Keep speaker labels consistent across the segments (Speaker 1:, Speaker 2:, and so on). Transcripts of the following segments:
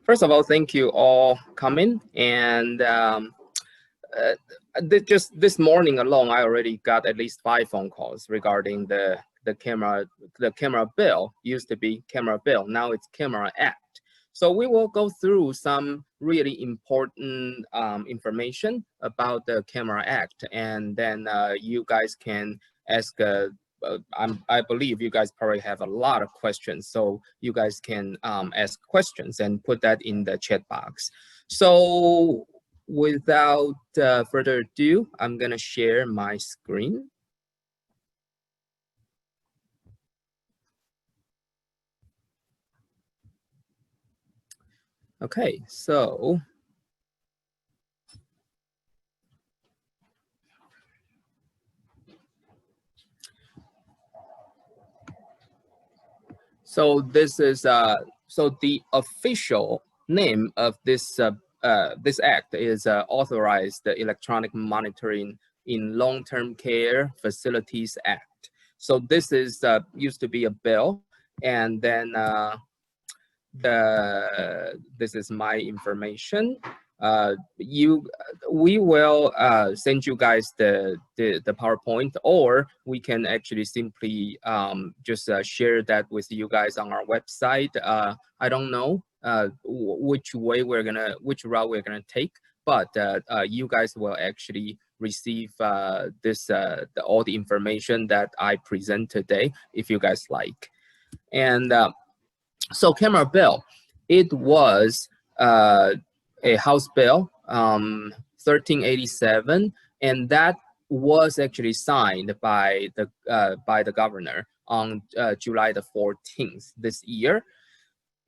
Speaker 1: First of all, thank you all coming. And just this morning alone, I already got at least 5 phone calls regarding the camera bill. Used to be camera bill, now it's Camera Act. So we will go through some really important information about the Camera Act, and then you guys can ask. I believe you guys probably have a lot of questions, so you guys can ask questions and put that in the chat box. So without further ado, I'm gonna share my screen. Okay, so this is so the official name of this act is Authorized Electronic Monitoring in Long-Term Care Facilities Act. So this is used to be a bill, and then this is my information. We will send you guys the PowerPoint, or we can actually simply just share that with you guys on our website. I don't know which route we're gonna take, but you guys will actually receive all the information that I present today if you guys like. And so camera bill, it was a House Bill 1387, and that was actually signed by the governor on July the 14th this year.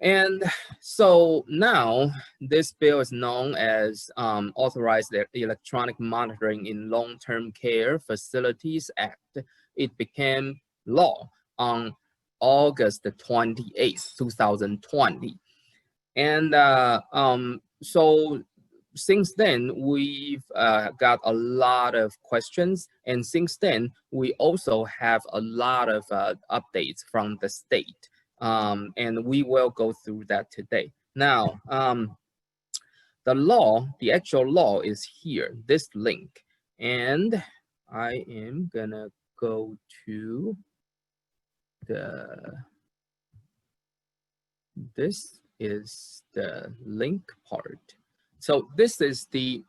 Speaker 1: And so now this bill is known as Authorized Electronic Monitoring in Long-Term Care Facilities Act. It became law on August 28th, 2020. And so since then, we've got a lot of questions. And since then, we also have a lot of updates from the state. And we will go through that today. Now, the actual law is here, this link. And I am gonna go to this is the link part. So this is the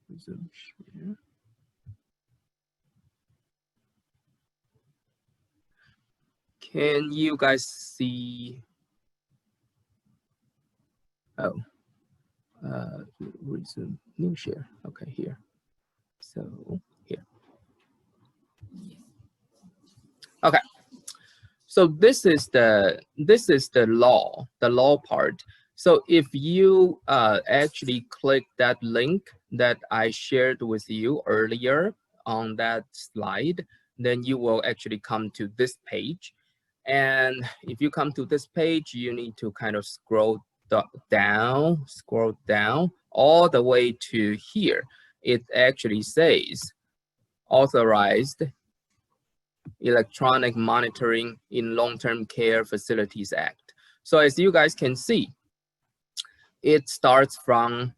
Speaker 1: resume share. Can you guys see? Oh, resume new share. Okay, here. So here. Okay. So this is the law part. So if you actually click that link that I shared with you earlier on that slide, then you will actually come to this page. And if you come to this page, you need to kind of scroll down all the way to here. It actually says Authorized Electronic Monitoring in Long-Term Care Facilities Act. So as you guys can see, it starts from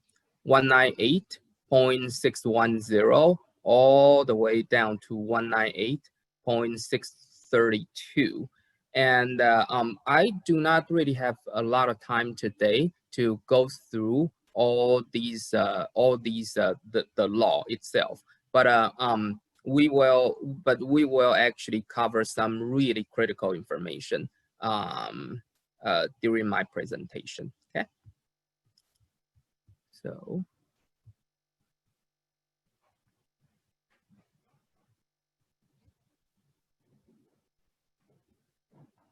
Speaker 1: 198.610 all the way down to 198.632. And I do not really have a lot of time today to go through all these the law itself, but we will actually cover some really critical information during my presentation. Okay, so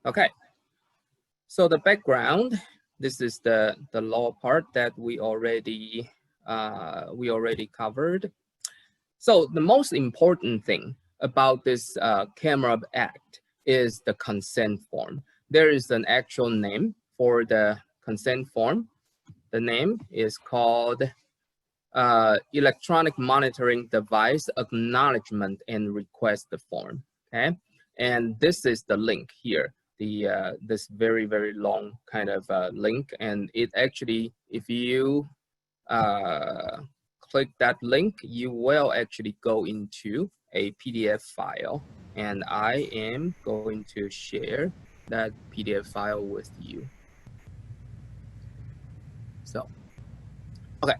Speaker 1: okay, so the background, this is the law part that we already covered. So the most important thing about this Camera Act is the consent form. There is an actual name for the consent form. The name is called Electronic Monitoring Device Acknowledgement and Request Form. Okay, And this is the link here, this very, very long kind of link. And it actually, if you click that link, you will actually go into a PDF file. And I am going to share that PDF file with you. So, okay.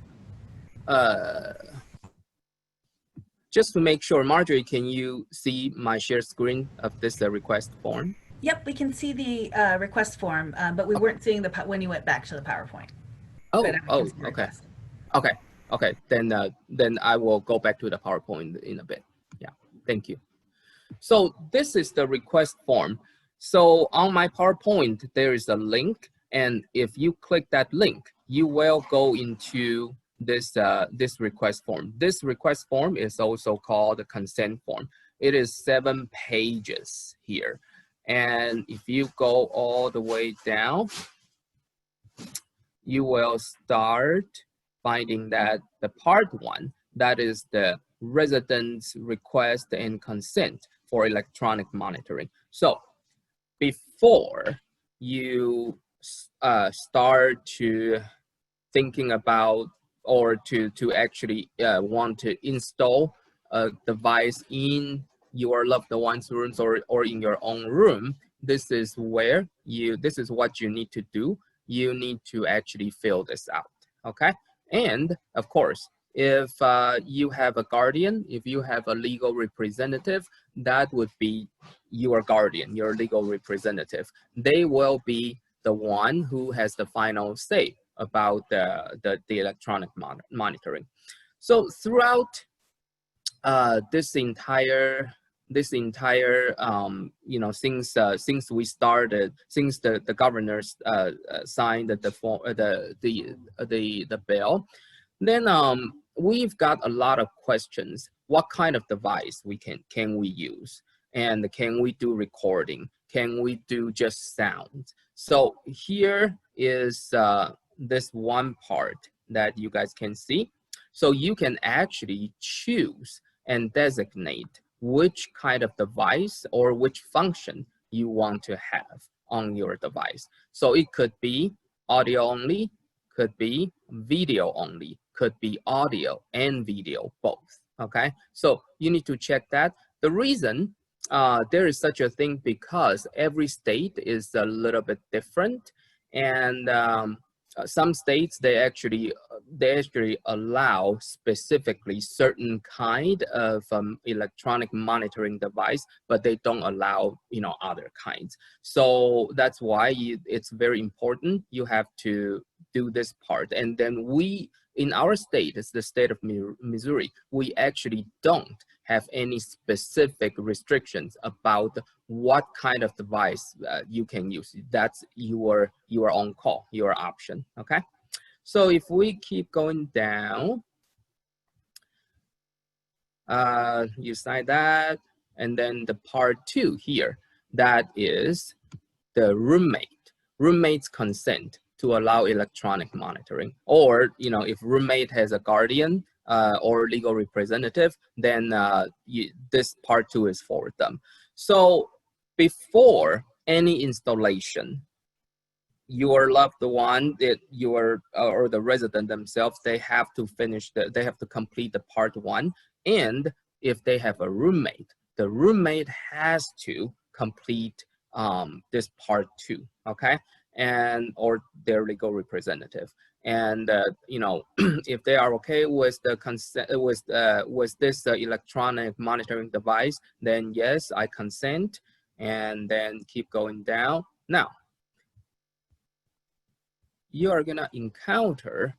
Speaker 1: Just to make sure, Marjorie, can you see my share screen of this request form?
Speaker 2: Yep, we can see the request form, but we weren't seeing when you went back to the PowerPoint.
Speaker 1: Okay. Okay. Then I will go back to the PowerPoint in a bit. Yeah, thank you. So this is the request form. So on my PowerPoint, there is a link, and if you click that link, you will go into this this request form. This request form is also called a consent form. It is 7 pages here, and if you go all the way down, you will start finding that the part 1, that is the resident's request and consent for electronic monitoring. So before you start to thinking about or to actually want to install a device in your loved one's rooms or in your own room, this is what you need to do. You need to actually fill this out, okay? And of course, if you have a guardian, if you have a legal representative, that would be your guardian, your legal representative. They will be the one who has the final say about the electronic monitoring. So throughout this entire you know, since we started, since the governors signed the bill, then we've got a lot of questions. What kind of device can we use, and can we do recording? Can we do just sound? So here is this one part that you guys can see. So you can actually choose and designate which kind of device or which function you want to have on your device. So it could be audio only, could be video only, could be audio and video both, okay? So you need to check that. The reason there is such a thing because every state is a little bit different, and some states they actually allow specifically certain kind of electronic monitoring device, but they don't allow, you know, other kinds. So that's why it's very important. You have to do this part, and then we in our state, it's the state of Missouri, we actually don't have any specific restrictions about what kind of device you can use. That's your own call, your option, okay? So if we keep going down, you sign that, and then the part 2 here, that is the roommate's consent to allow electronic monitoring. Or, you know, if roommate has a guardian or legal representative, then this part 2 is for them. So before any installation, your loved one, or the resident themselves, they have to complete the part 1. And if they have a roommate, the roommate has to complete this part 2, okay? And or their legal representative. And you know, if they are okay with the consent with this electronic monitoring device, then yes, I consent. And then keep going down. Now you are gonna encounter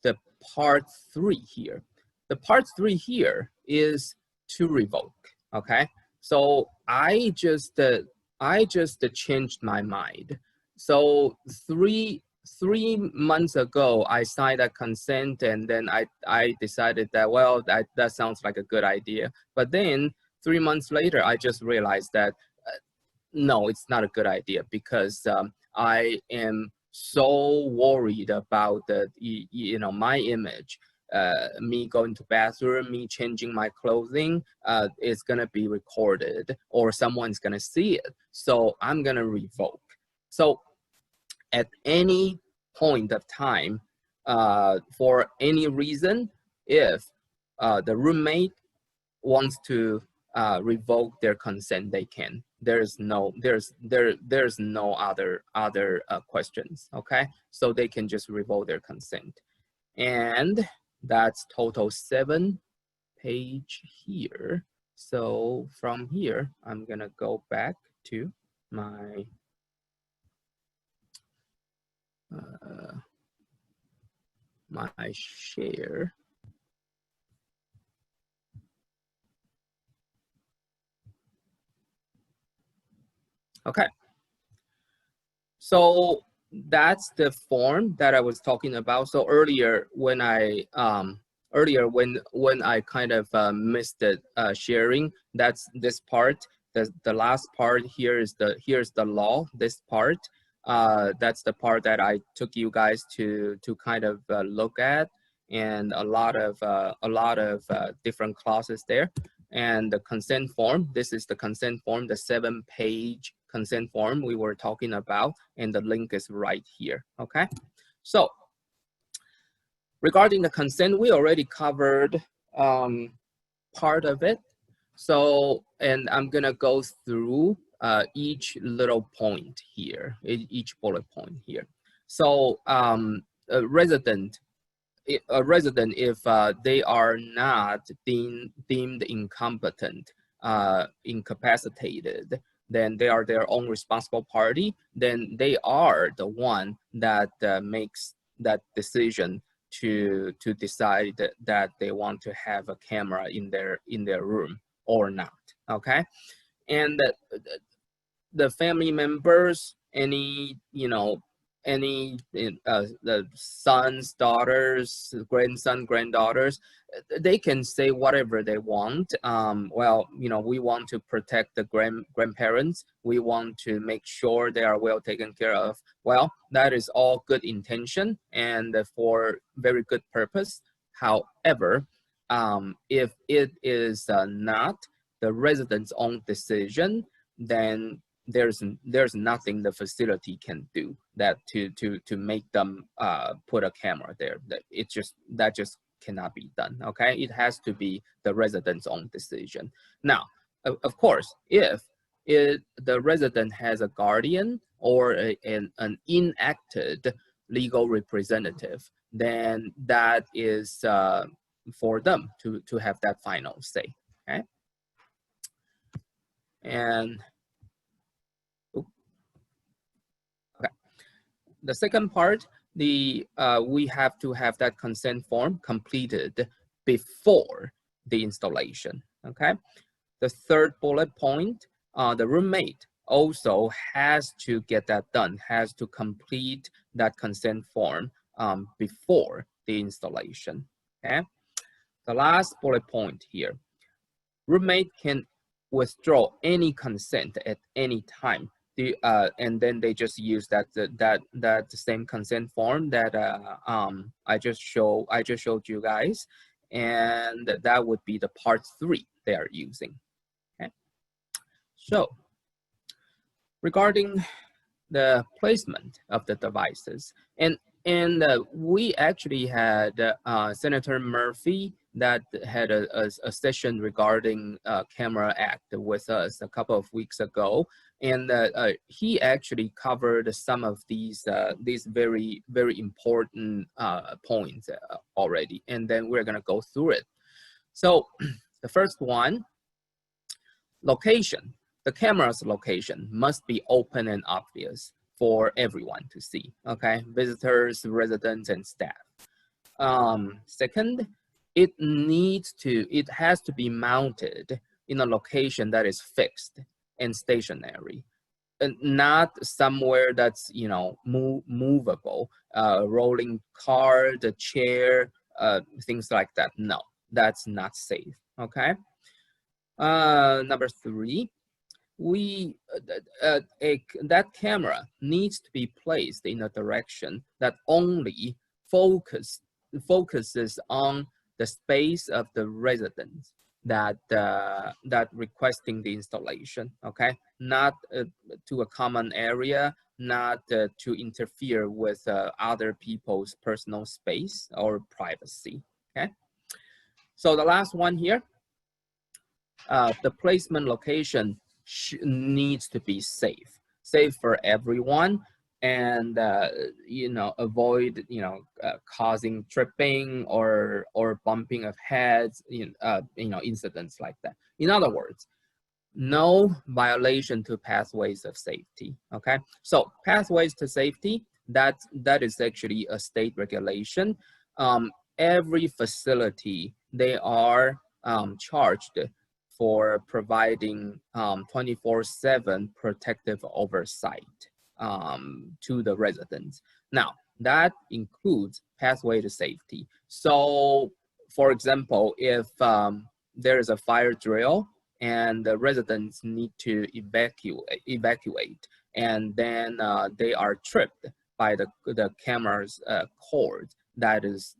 Speaker 1: the part 3 here. The part 3 here is to revoke, okay? So I just changed my mind. So three months ago, I signed a consent, and then I decided that, well, that sounds like a good idea. But then 3 months later, I just realized that no, it's not a good idea, because I am so worried about my image. me going to bathroom, me changing my clothing, is gonna be recorded or someone's gonna see it. So I'm gonna revoke. So at any point of time, for any reason, if the roommate wants to revoke their consent, they can. There's no other questions. Okay, so they can just revoke their consent, and that's total 7 page here. So from here, I'm gonna go back to my my share. Okay, so that's the form that I was talking about. So earlier when I when I kind of missed it sharing, that's this part. The last part here is here's the law. This part, that's the part that I took you guys to kind of look at, and a lot of different clauses there. And the consent form, this is the consent form, the 7-page consent form we were talking about, and the link is right here. Okay, so regarding the consent, we already covered part of it. So, and I'm gonna go through each little point here, each bullet point here. So a resident, if they are not deemed incompetent, incapacitated, then they are their own responsible party, then they are the one that makes that decision to decide that they want to have a camera in their room or not. Okay, and the family members, any the sons, daughters, grandson, granddaughters, they can say whatever they want. Well, we want to protect the grandparents. We want to make sure they are well taken care of. Well, that is all good intention and for very good purpose. However, if it is not the resident's own decision, then there's nothing the facility can do that to make them put a camera there. That just cannot be done. Okay, it has to be the resident's own decision. Now, of course, if the resident has a guardian or an enacted legal representative, then that is for them to have that final say. Okay, and the second part, we have to have that consent form completed before the installation. Okay. The third bullet point, the roommate also has to get that done, has to complete that consent form before the installation. Okay. The last bullet point here, roommate can withdraw any consent at any time. And then they just use that same consent form that I just showed you guys, and that would be the part 3 they are using. Okay, so regarding the placement of the devices, and we actually had Senator Murphy that had a session regarding Camera Act with us a couple of weeks ago, and he actually covered some of these very, very important points already, and then we're gonna go through it. So the first one, location. The camera's location must be open and obvious for everyone to see, okay? Visitors, residents, and staff. Second, it has to be mounted in a location that is fixed and stationary, and not somewhere that's, movable, rolling car, the chair, things like that. No, that's not safe, okay? Number 3, that camera needs to be placed in a direction that only focus focuses on the space of the residents that that requesting the installation. Okay, not to a common area, not to interfere with other people's personal space or privacy. Okay, so the last one here, the placement location needs to be safe for everyone, and you know, avoid, you know, causing tripping or bumping of heads, you know, incidents like that. In other words, no violation to pathways of safety. Okay, so pathways to safety, that is actually a state regulation. Every facility, they are charged for providing 24/7 protective oversight to the residents. Now, that includes pathway to safety. So, for example, if there is a fire drill and the residents need to evacuate, and then they are tripped by the camera's cord, that is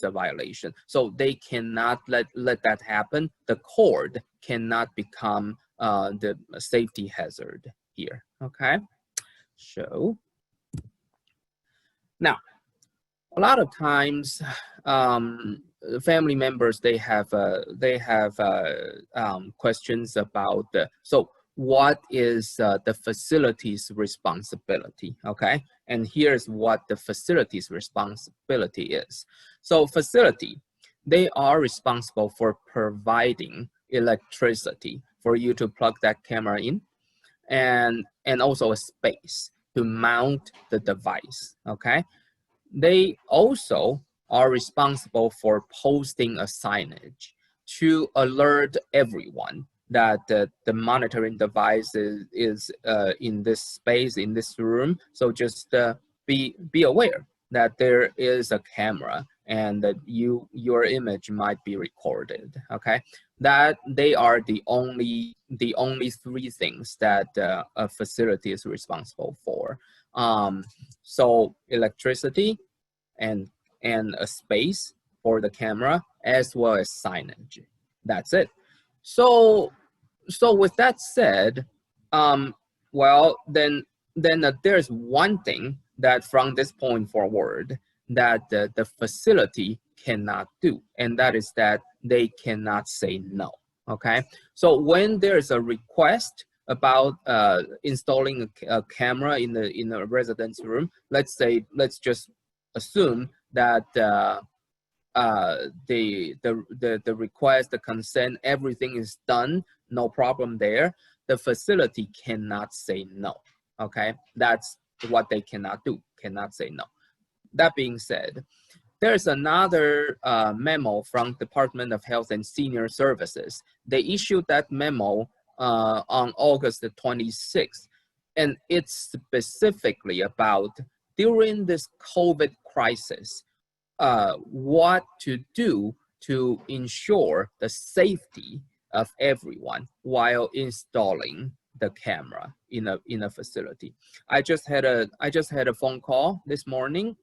Speaker 1: a violation. So they cannot let that happen. The cord cannot become the safety hazard here. Okay, so now a lot of times family members, they have questions about so what is the facility's responsibility. Okay, and here's what the facility's responsibility is. So facility, they are responsible for providing electricity for you to plug that camera in, and also a space to mount the device. Okay, they also are responsible for posting a signage to alert everyone that the monitoring device is in this space, in this room. So just be aware that there is a camera and that your image might be recorded. Okay, that they are the only three things that a facility is responsible for. So electricity and a space for the camera, as well as signage. That's it. So with that said, well, then there's one thing that from this point forward that the facility cannot do, and that is that they cannot say no. Okay, so when there's a request about installing a camera in a residence room, let's just assume that the request, the consent, everything is done, no problem there. The facility cannot say no. Okay, that's what they cannot do, cannot say no. That being said, there's another memo from Department of Health and Senior Services. They issued that memo on August the 26th, and it's specifically about during this COVID crisis, what to do to ensure the safety of everyone while installing the camera in a facility. I just had a phone call this morning.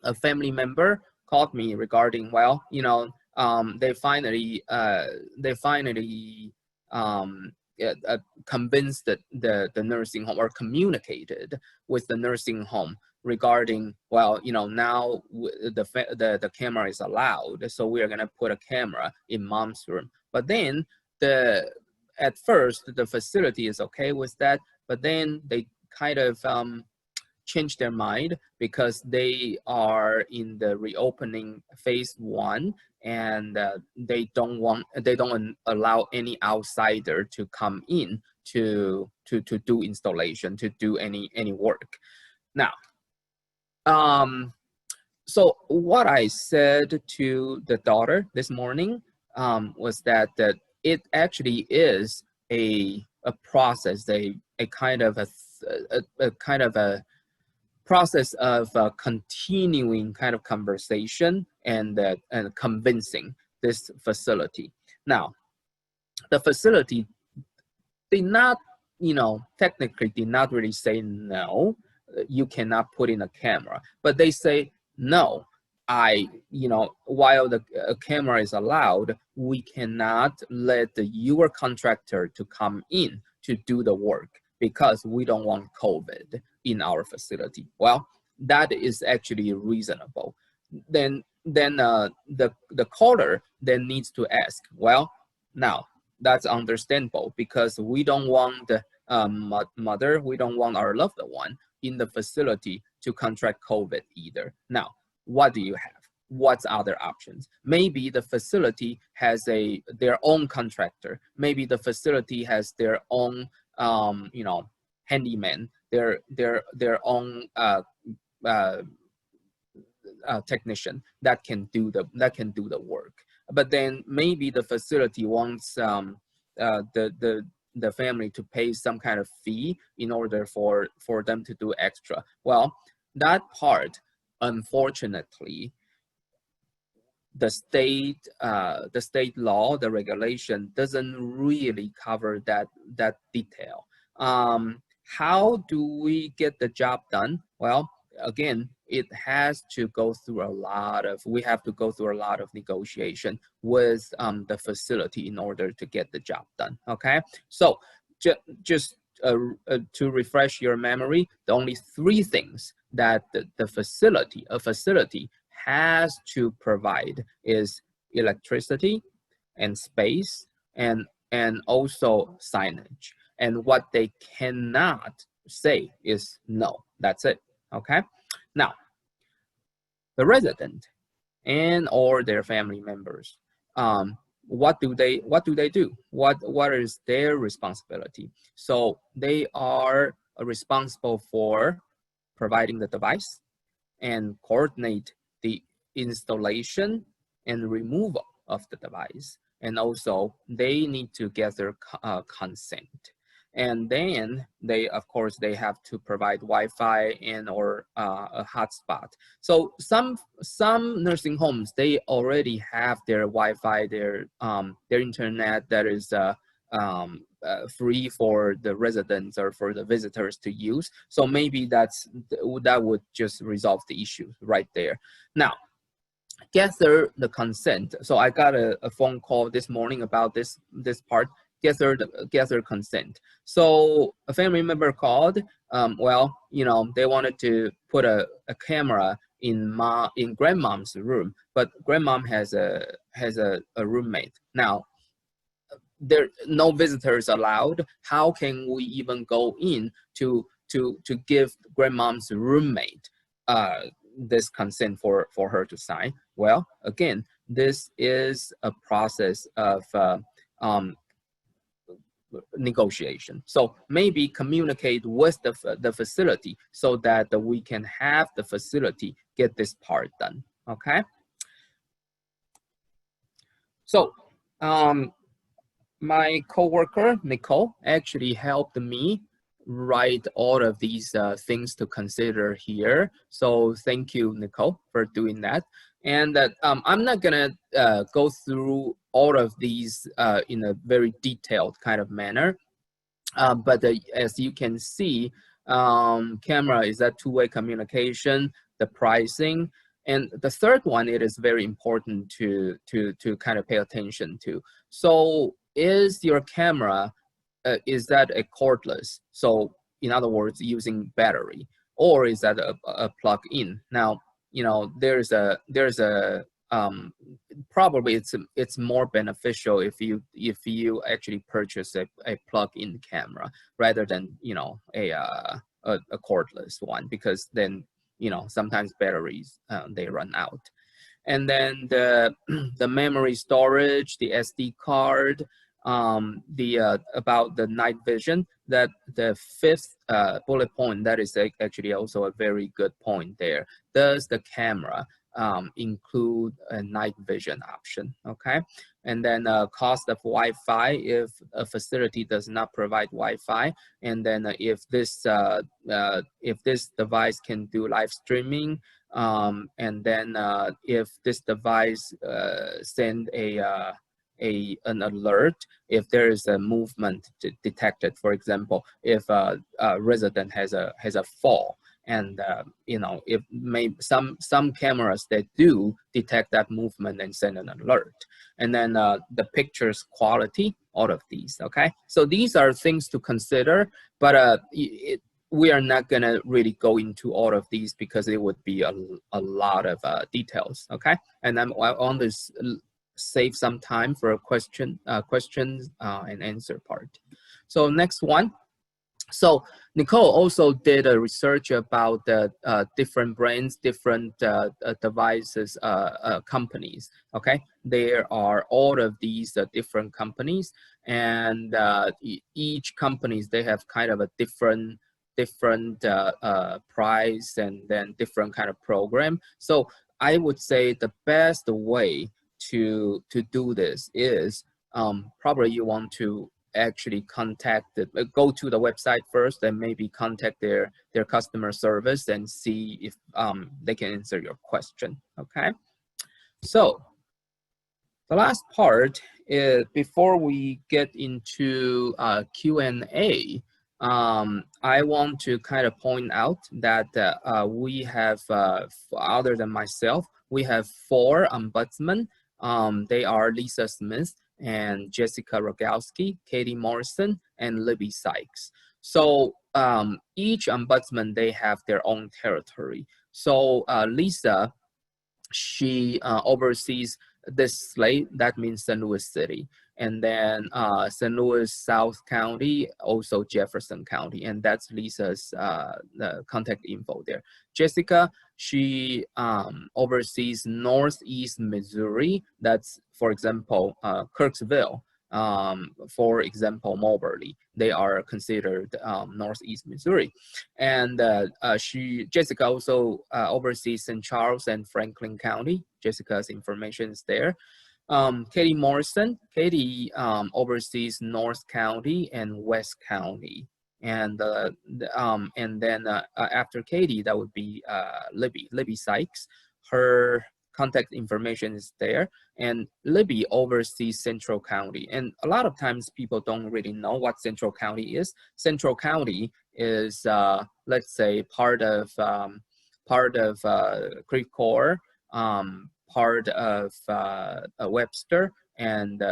Speaker 1: A family member called me regarding, well, you know, they finally convinced the nursing home, or communicated with the nursing home regarding, well, you know, now the camera is allowed, so we are going to put a camera in mom's room. But then at first the facility is okay with that, but then they kind of change their mind because they are in the reopening phase 1, and they don't allow any outsider to come in to do installation, to do any work. Now, so what I said to the daughter this morning was that it actually is a process, a kind of a process of continuing kind of conversation and convincing this facility. Now, the facility did not, you know, technically did not really say no, you cannot put in a camera, but they say no, while the camera is allowed, we cannot let your contractor to come in to do the work because we don't want COVID in our facility. Well, that is actually reasonable. Then the caller then needs to ask, well, now that's understandable because we don't want the mother, we don't want our loved one in the facility to contract COVID either. Now, what do you have? What's other options? Maybe the facility has their own contractor. Maybe the facility has their own handyman, their own technician that can do the work. But then maybe the facility wants the family to pay some kind of fee in order for them to do extra. Well, that part, unfortunately, the state law, the regulation doesn't really cover that detail. How do we get the job done? Well, again, it has to go through we have to go through a lot of negotiation with the facility in order to get the job done. Okay, so just to refresh your memory, the only three things that a facility has to provide is electricity and space and also signage. And what they cannot say is no. That's it. Okay. Now, the resident and or their family members, what do they do? What is their responsibility? So they are responsible for providing the device and coordinate the installation and removal of the device. And also they need to gather consent. And then of course, they have to provide Wi-Fi and or a hotspot. So some nursing homes, they already have their Wi-Fi, their internet that is free for the residents or for the visitors to use. So maybe that would just resolve the issue right there. Now, gather the consent. So I got a phone call this morning about this part. Gather consent. So a family member called. Well, they wanted to put a camera in grandmom's room, but grandmom has a roommate. Now, there no visitors allowed. How can we even go in to give grandmom's roommate this consent for her to sign? Well, again, this is a process of negotiation. So maybe communicate with the facility so that we can have the facility get this part done. Okay. So my coworker Nicole actually helped me write all of these things to consider here. So thank you, Nicole, for doing that. And I'm not gonna go through all of these in a very detailed kind of manner, but as you can see, camera is that two-way communication, the pricing, and the third one, it is very important to kind of pay attention to. So is your camera, is that a cordless? So in other words, using battery, or is that a plug-in? Now, there's a probably it's more beneficial if you actually purchase a plug-in camera rather than a cordless one, because then sometimes batteries they run out. And then the memory storage, the SD card, about the night vision, that the fifth bullet point, that is actually also a very good point there. Does the camera include a night vision option? Okay. And then cost of Wi-Fi, if a facility does not provide Wi-Fi, and then if this device can do live streaming, and then if this device send an alert if there is a movement detected. For example, if a resident has a fall And you know, if some cameras that do detect that movement and send an alert. And then the pictures quality, all of these. Okay, so these are things to consider, but we are not gonna really go into all of these because it would be a lot of details. Okay, and I want to save some time for a questions and answer part. So next one. So Nicole also did a research about the different brands, different devices, companies. Okay, there are all of these different companies, and each companies, they have kind of a different price and then different kind of program. So I would say the best way to do this is probably you want to actually go to the website first and maybe contact their customer service and see if they can answer your question. Okay, so the last part is, before we get into Q&A, I want to kind of point out that we have, other than myself, we have 4 ombudsmen. They are Lisa Smith and Jessica Rogalski, Katie Morrison, and Libby Sykes. So each ombudsman, they have their own territory. So Lisa, she oversees this slate, that means St. Louis City, and then St. Louis South County, also Jefferson County, and that's Lisa's the contact info there. Jessica, she oversees Northeast Missouri, that's, for example, Kirksville, for example, Moberly, they are considered Northeast Missouri. And Jessica also oversees St. Charles and Franklin County. Jessica's information is there. Katie Morrison, Katie oversees North County and West County. And then after Katie, that would be Libby Sykes. Her contact information is there, and Libby oversees Central County. And a lot of times people don't really know what Central County is. Central County is, let's say, part of Creve Coeur, part of Webster, and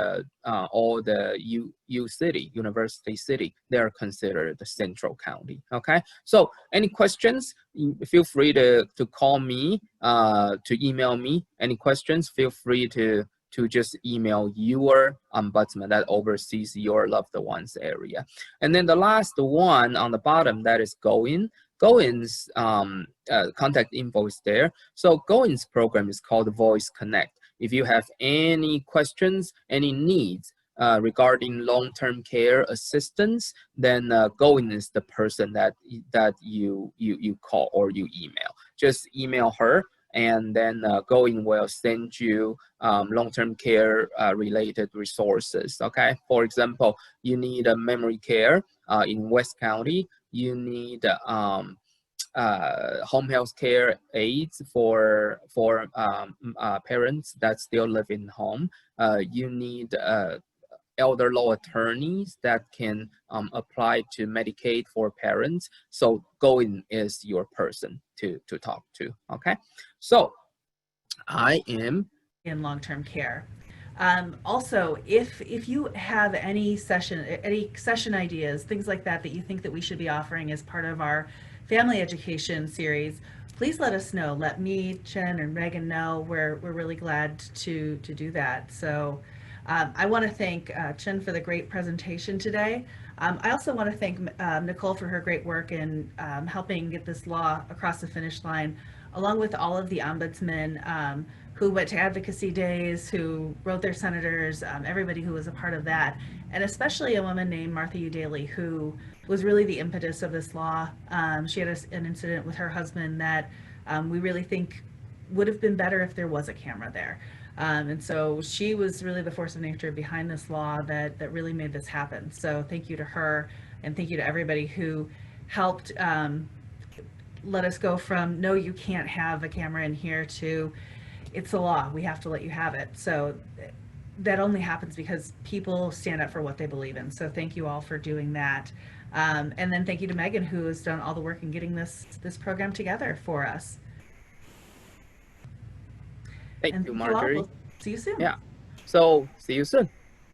Speaker 1: all the University City, they are considered the Central County. Okay, so any questions, feel free to call me, to email me. Any questions, feel free to just email your ombudsman that oversees your loved ones area. And then the last one on the bottom, that is Go-In. Go-In's contact info is there. So Go-In's program is called Voice Connect. If you have any questions, any needs regarding long-term care assistance, then Go-In is the person that you call or you email. Just email her, and then Go-In will send you long-term care related resources. Okay, for example, you need a memory care in West County. You need home health care aids for parents that still live in home. You need elder law attorneys that can apply to Medicaid for parents. So Go-In is your person to talk to. Okay, so I am
Speaker 2: in long-term care. Also, if you have any session ideas, things like that you think that we should be offering as part of our family education series, please let us know. Let me, Chien, and Megan know. We're really glad to do that. So I want to thank Chien for the great presentation today. I also want to thank Nicole for her great work in helping get this law across the finish line, along with all of the ombudsmen who went to advocacy days, who wrote their senators, everybody who was a part of that, and especially a woman named Martha Udaley, who was really the impetus of this law. She had an incident with her husband that we really think would have been better if there was a camera there. And so she was really the force of nature behind this law that really made this happen. So thank you to her, and thank you to everybody who helped let us go from, no, you can't have a camera in here, to, it's the law, we have to let you have it. So that only happens because people stand up for what they believe in. So thank you all for doing that. And then thank you to Megan, who has done all the work in getting this program together for us.
Speaker 1: Thank
Speaker 2: And
Speaker 1: you,
Speaker 2: thank you all.
Speaker 1: Marjorie.
Speaker 2: We'll see you soon.
Speaker 1: Yeah. So see you soon.